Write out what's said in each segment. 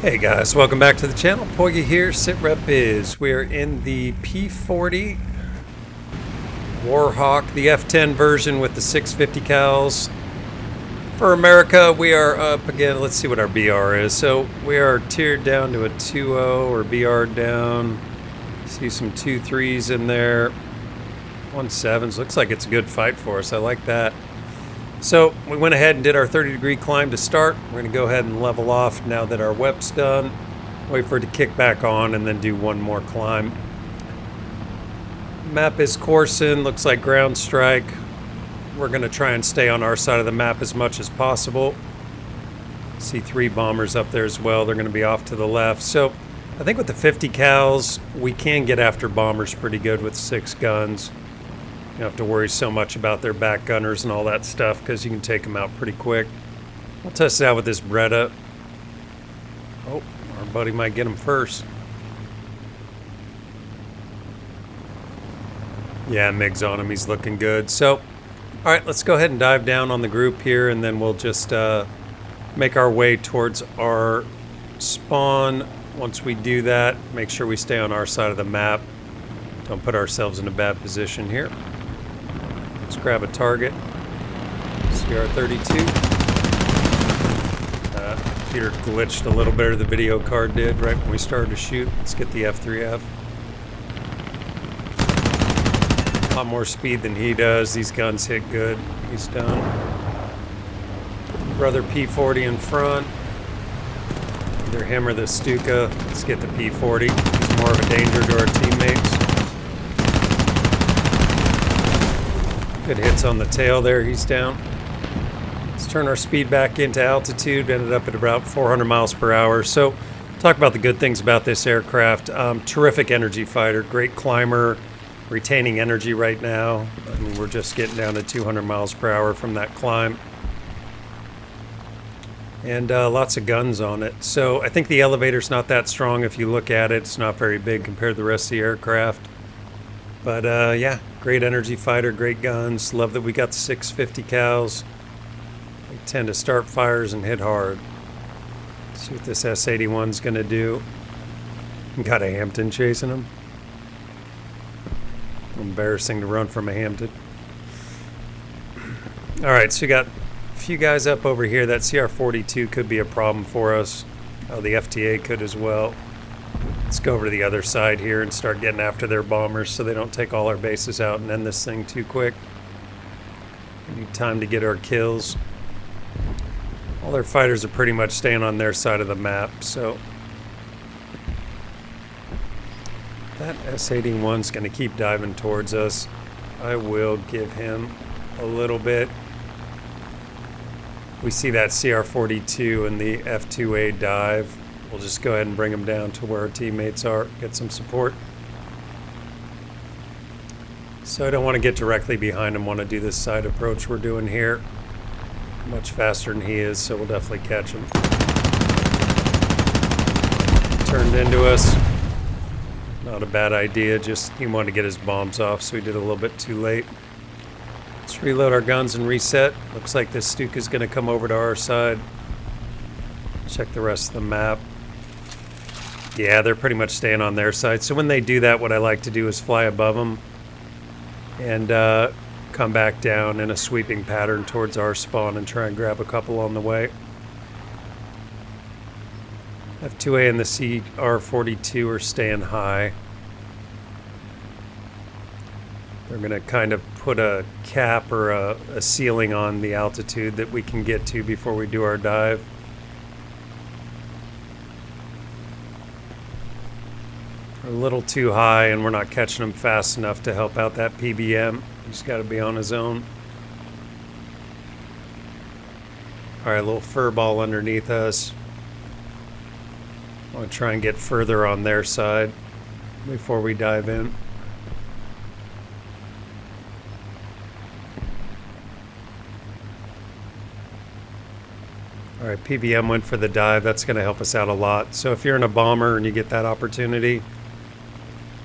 Hey guys, welcome back to the channel. Poigi here, SitRep Biz. We are in the P-40 Warhawk, the F-10 version with the 650 cals. For America, we are up again. Let's see what our BR is. So we are tiered down to a 2.0 or BR down. See some 2.3s in there. 1.7s. Looks like it's a good fight for us. I like that. So we went ahead and did our 30-degree climb to start. We're going to go ahead and level off now that our WEP's done. Wait for it to kick back on and then do one more climb. Map is coursing, looks like ground strike. We're going to try and stay on our side of the map as much as possible. See 3 bombers up there as well. They're going to be off to the left. So I think with the 50 cals, we can get after bombers pretty good with 6 guns. You don't have to worry so much about their back gunners and all that stuff because you can take them out pretty quick. We'll test it out with this Beretta. Oh, our buddy might get him first. Yeah, MIG's on him. He's looking good. So, all right, let's go ahead and dive down on the group here, and then we'll just make our way towards our spawn. Once we do that, make sure we stay on our side of the map. Don't put ourselves in a bad position here. Let's grab a target. CR32. Computer glitched a little bit, or the video card did right when we started to shoot. Let's get the F3F. A lot more speed than he does. These guns hit good. He's done. Brother P-40 in front. Either him or the Stuka. Let's get the P-40. He's more of a danger to our teammates. Good hits on the tail there. He's down. Let's turn our speed back into altitude. Ended up at about 400 miles per hour. So talk about the good things about this aircraft. Terrific energy fighter. Great climber. Retaining energy right now. I mean, we're just getting down to 200 miles per hour from that climb. And lots of guns on it. So I think the elevator's not that strong if you look at it. It's not very big compared to the rest of the aircraft. But yeah, great energy fighter, great guns. Love that we got the 650 cals. They tend to start fires and hit hard. Let's see what this S81's gonna do. Got a Hampton chasing him. Embarrassing to run from a Hampton. All right, so we got a few guys up over here. That CR42 could be a problem for us. Oh, the FTA could as well. Let's go over to the other side here and start getting after their bombers so they don't take all our bases out and end this thing too quick. We need time to get our kills. All their fighters are pretty much staying on their side of the map, so that S81's going to keep diving towards us. I will give him a little bit. We see that CR42 and the F2A dive. We'll just go ahead and bring him down to where our teammates are, get some support. So I don't want to get directly behind him, want to do this side approach we're doing here. Much faster than he is, so we'll definitely catch him. Turned into us. Not a bad idea, just he wanted to get his bombs off, so he did a little bit too late. Let's reload our guns and reset. Looks like this Stuka's going to come over to our side. Check the rest of the map. Yeah, they're pretty much staying on their side. So when they do that, what I like to do is fly above them and come back down in a sweeping pattern towards our spawn and try and grab a couple on the way. F2A and the CR42 are staying high. They're going to kind of put a cap or a ceiling on the altitude that we can get to before we do our dive. We're a little too high and we're not catching him fast enough to help out that PBM. He's got to be on his own. All right, a little fur ball underneath us. I want to try and get further on their side before we dive in. All right, PBM went for the dive. That's going to help us out a lot. So if you're in a bomber and you get that opportunity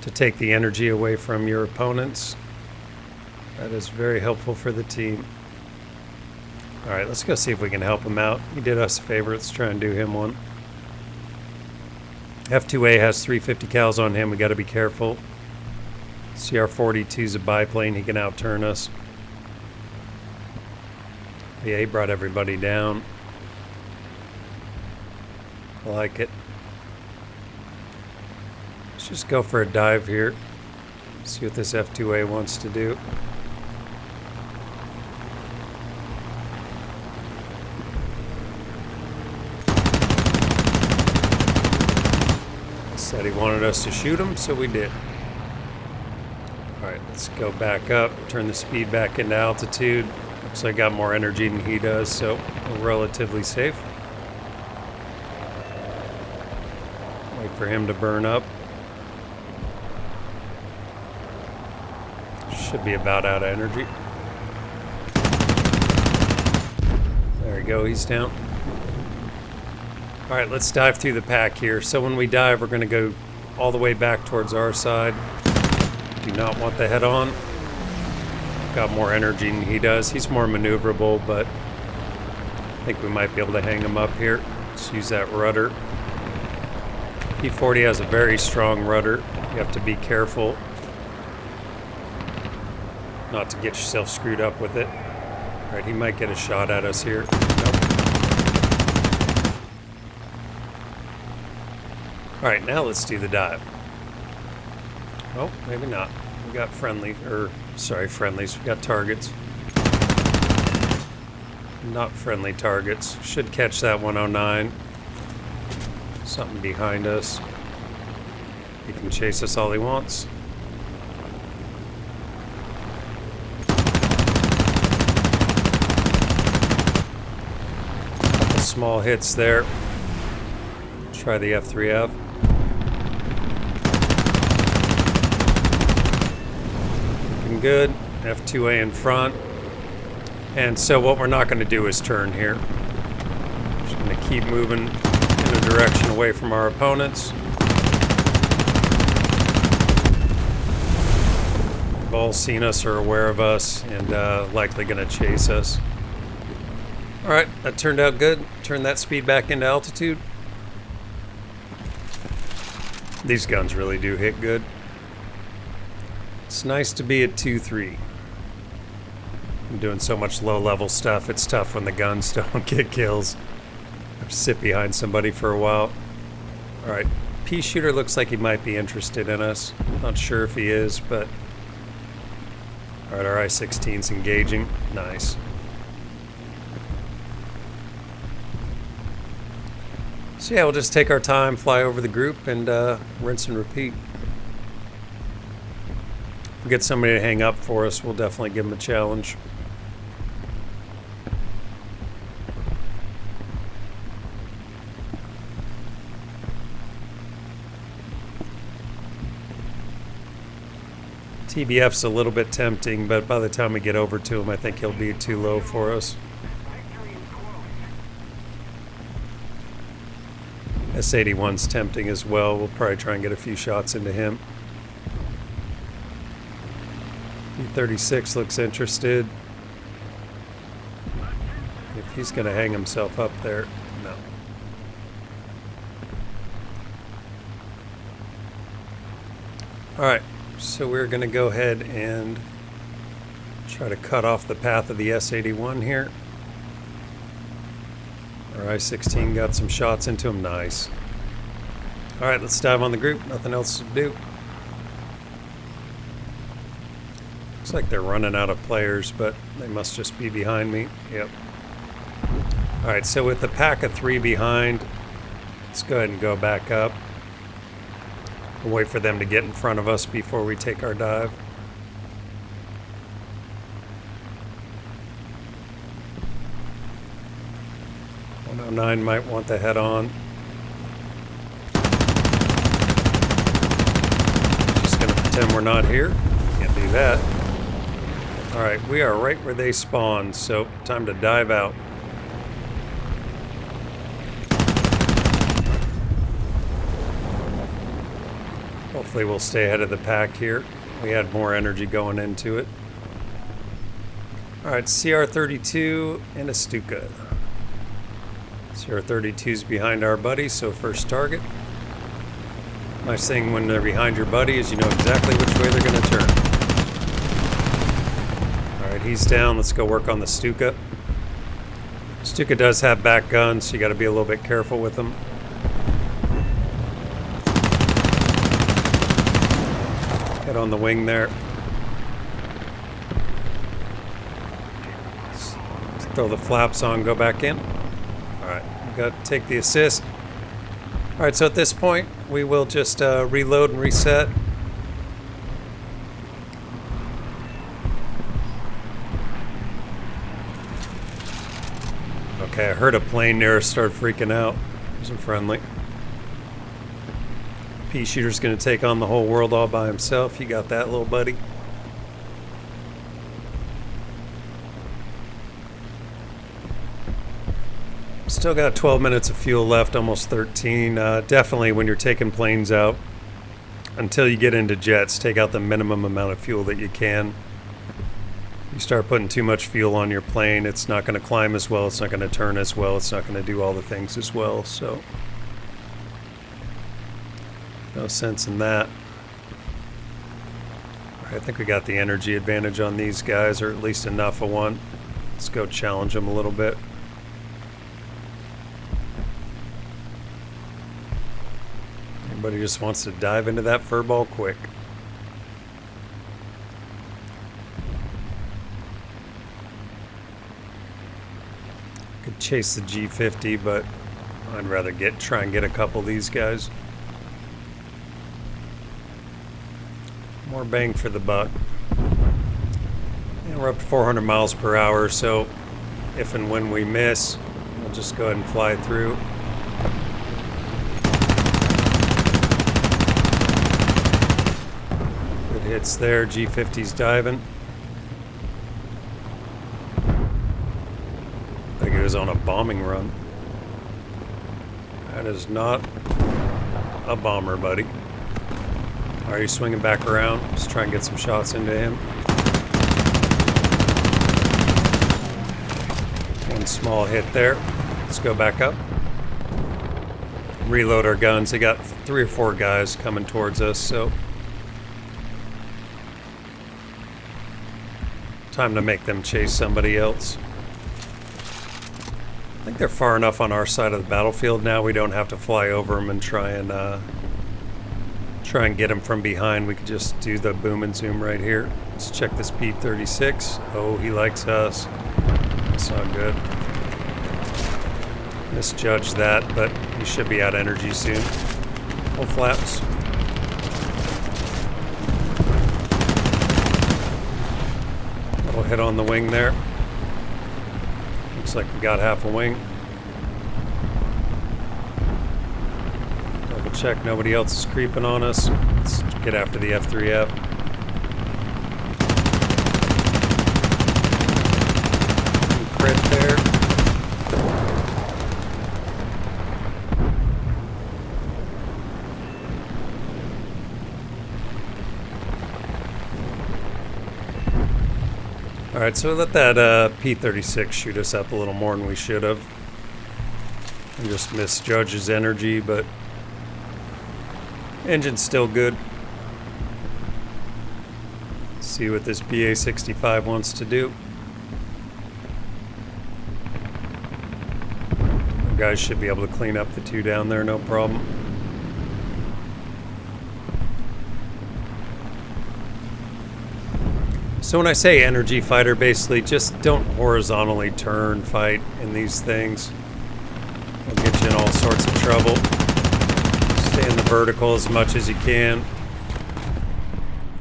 to take the energy away from your opponents, that is very helpful for the team. All right, let's go see if we can help him out. He did us a favor. Let's try and do him one. F2A has 350 cals on him. We got to be careful. CR-42 is a biplane. He can outturn us. Yeah, he brought everybody down. I like it. Let's just go for a dive here. See what this F2A wants to do. Said he wanted us to shoot him, so we did. Alright, let's go back up, turn the speed back into altitude. Looks like I got more energy than he does, so we're relatively safe. Wait for him to burn up. Should be about out of energy. There we go, he's down. Alright, let's dive through the pack here. So when we dive, we're going to go all the way back towards our side. Do not want the head-on. Got more energy than he does. He's more maneuverable, but I think we might be able to hang him up here. Let's use that rudder. P-40 has a very strong rudder. You have to be careful not to get yourself screwed up with it. Alright, he might get a shot at us here. Nope. Alright, now let's do the dive. Oh, maybe not. We got friendlies. We got targets. Not friendly targets. Should catch that 109. Something behind us. He can chase us all he wants. Couple small hits there. Try the F3F. Looking good. F2A in front. And so what we're not going to do is turn here. Just going to keep moving in a direction away from our opponents. They've all seen us or aware of us and likely going to chase us. Alright, that turned out good. Turn that speed back into altitude. These guns really do hit good. It's nice to be at 2-3. I'm doing so much low-level stuff, it's tough when the guns don't get kills. I have to sit behind somebody for a while. Alright, P-shooter looks like he might be interested in us. Not sure if he is, but... Alright, our I-16's engaging. Nice. So yeah, we'll just take our time, fly over the group, and rinse and repeat. If we get somebody to hang up for us, we'll definitely give them a challenge. TBF's a little bit tempting, but by the time we get over to him, I think he'll be too low for us. S81's tempting as well. We'll probably try and get a few shots into him. P-36 looks interested. If he's going to hang himself up there, no. Alright, so we're going to go ahead and try to cut off the path of the S81 here. Our I-16 got some shots into him. Nice. Alright, let's dive on the group. Nothing else to do. Looks like they're running out of players, but they must just be behind me. Yep. Alright, so with the pack of 3 behind, let's go ahead and go back up. We'll wait for them to get in front of us before we take our dive. Nine might want the head on. Just gonna pretend we're not here. Can't do that. Alright, we are right where they spawned, so time to dive out. Hopefully we'll stay ahead of the pack here. We had more energy going into it. Alright, CR-32 and a Stuka. CR-32's behind our buddy, so first target. Nice thing when they're behind your buddy is you know exactly which way they're going to turn. Alright, he's down. Let's go work on the Stuka. Stuka does have back guns, so you got to be a little bit careful with them. Head on the wing there. Let's throw the flaps on, go back in. Alright, we got to take the assist. Alright, so at this point, we will just reload and reset. Okay, I heard a plane near us start freaking out. It wasn't friendly. Pea-shooter's gonna take on the whole world all by himself. You got that, little buddy? Still got 12 minutes of fuel left, almost 13. Definitely when you're taking planes out, until you get into jets, take out the minimum amount of fuel that you can. You start putting too much fuel on your plane, it's not going to climb as well, it's not going to turn as well, it's not going to do all the things as well, so no sense in that. I think we got the energy advantage on these guys, or at least enough of one. Let's go challenge them a little bit. Everybody just wants to dive into that furball quick. Could chase the G50, but I'd rather try and get a couple of these guys. More bang for the buck. And we're up to 400 miles per hour, so if and when we miss, we'll just go ahead and fly through. Good hits there. G50's diving. I think he was on a bombing run. That is not a bomber, buddy. Are you swinging back around? Just try and get some shots into him. One small hit there. Let's go back up. Reload our guns. They got 3 or 4 guys coming towards us, so time to make them chase somebody else. I think they're far enough on our side of the battlefield now we don't have to fly over them and try and get them from behind. We could just do the boom and zoom right here. Let's check this P-36. Oh, he likes us. That's not good. Misjudged that, but he should be out of energy soon. Full flaps. Little hit on the wing there. Looks like we got half a wing. Double check nobody else is creeping on us. Let's get after the F-3F. Crit there. Alright, so we let that P-36 shoot us up a little more than we should have. And just misjudge his energy, but engine's still good. Let's see what this BA-65 wants to do. You guys should be able to clean up the 2 down there, no problem. So when I say energy fighter, basically just don't horizontally turn fight in these things. It'll get you in all sorts of trouble. Stay in the vertical as much as you can.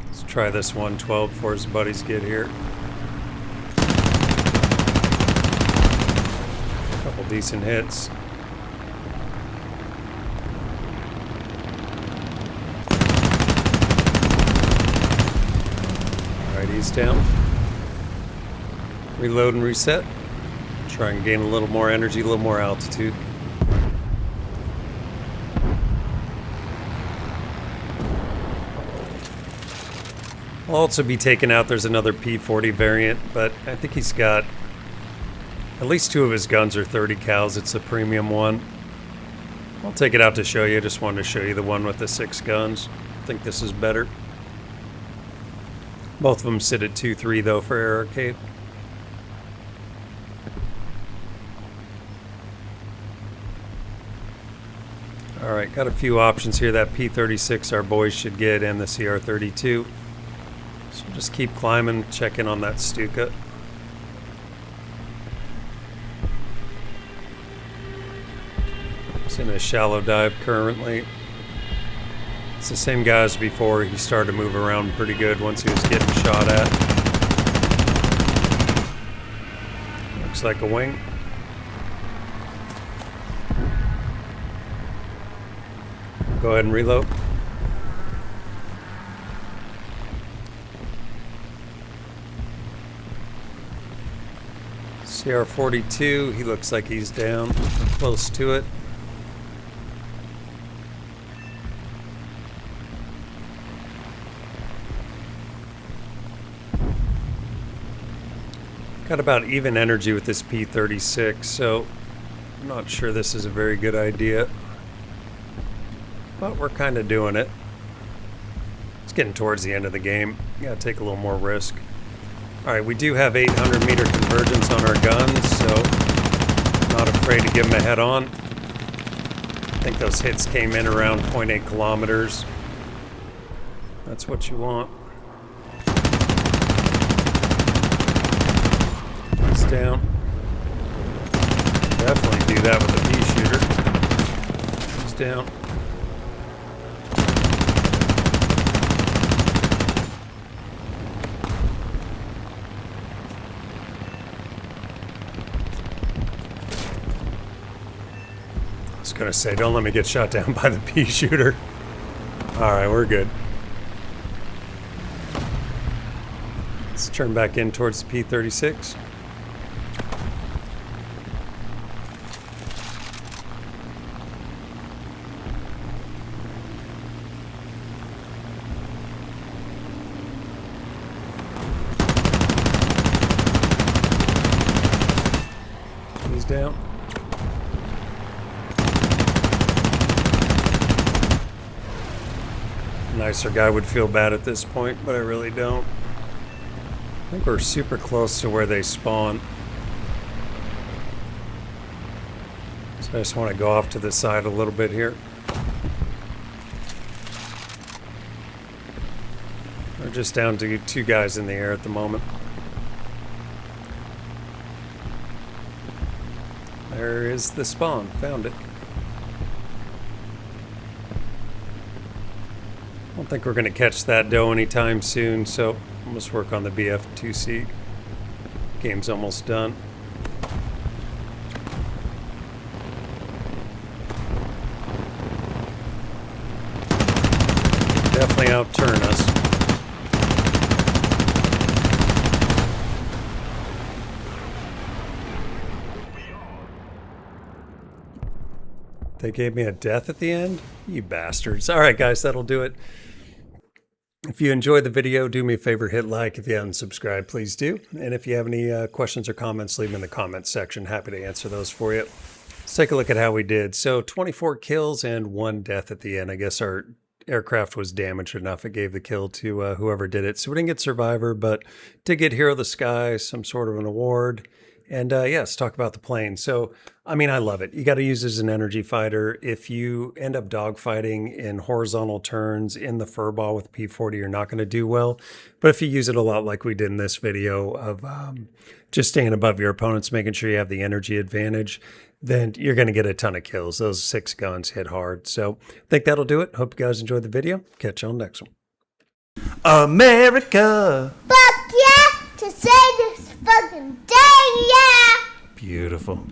Let's try this 112 before his buddies get here. Couple decent hits. He's down. Reload and reset. Try and gain a little more energy, a little more altitude. I'll also be taken out. There's another P-40 variant, but I think he's got at least 2 of his guns are 30 cals. It's a premium one. I'll take it out to show you. I just wanted to show you the one with the 6 guns. I think this is better. Both of them sit at 2.3 though for Air Arcade. Alright, got a few options here. That P-36 our boys should get, and the CR-32. So just keep climbing, check in on that Stuka. It's in a shallow dive currently. It's the same guy as before. He started to move around pretty good once he was getting shot at. Looks like a wing. Go ahead and reload. CR-42, he looks like he's down, close to it. Got about even energy with this P-36, so I'm not sure this is a very good idea. But we're kind of doing it. It's getting towards the end of the game. You gotta take a little more risk. Alright, we do have 800 meter convergence on our guns, so not afraid to give them a head on. I think those hits came in around 0.8 kilometers. That's what you want. It's down. Definitely do that with a pea shooter. He's down. I was gonna say, don't let me get shot down by the pea shooter. Alright, we're good. Let's turn back in towards the P-36. He's down. Nicer guy would feel bad at this point, but I really don't. I think we're super close to where they spawn. So I just want to go off to the side a little bit here. We're just down to 2 guys in the air at the moment. There is the spawn. Found it. I don't think we're going to catch that doe anytime soon, so let's work on the BF2C. Game's almost done. Definitely outturn us. They gave me a death at the end? You bastards. Alright guys, that'll do it. If you enjoyed the video, do me a favor, hit like. If you haven't subscribed, please do. And if you have any questions or comments, leave them in the comments section. Happy to answer those for you. Let's take a look at how we did. So 24 kills and 1 death at the end. I guess our aircraft was damaged enough. It gave the kill to whoever did it. So we didn't get Survivor, but did get Hero of the Sky, some sort of an award. And yeah, let's talk about the plane. So, I mean, I love it. You got to use it as an energy fighter. If you end up dogfighting in horizontal turns in the furball with P-40, you're not going to do well. But if you use it a lot like we did in this video of just staying above your opponents, making sure you have the energy advantage, then you're going to get a ton of kills. Those 6 guns hit hard. So I think that'll do it. Hope you guys enjoyed the video. Catch you on the next one. America! Fuck yeah! To say this fucking day, yeah! Beautiful.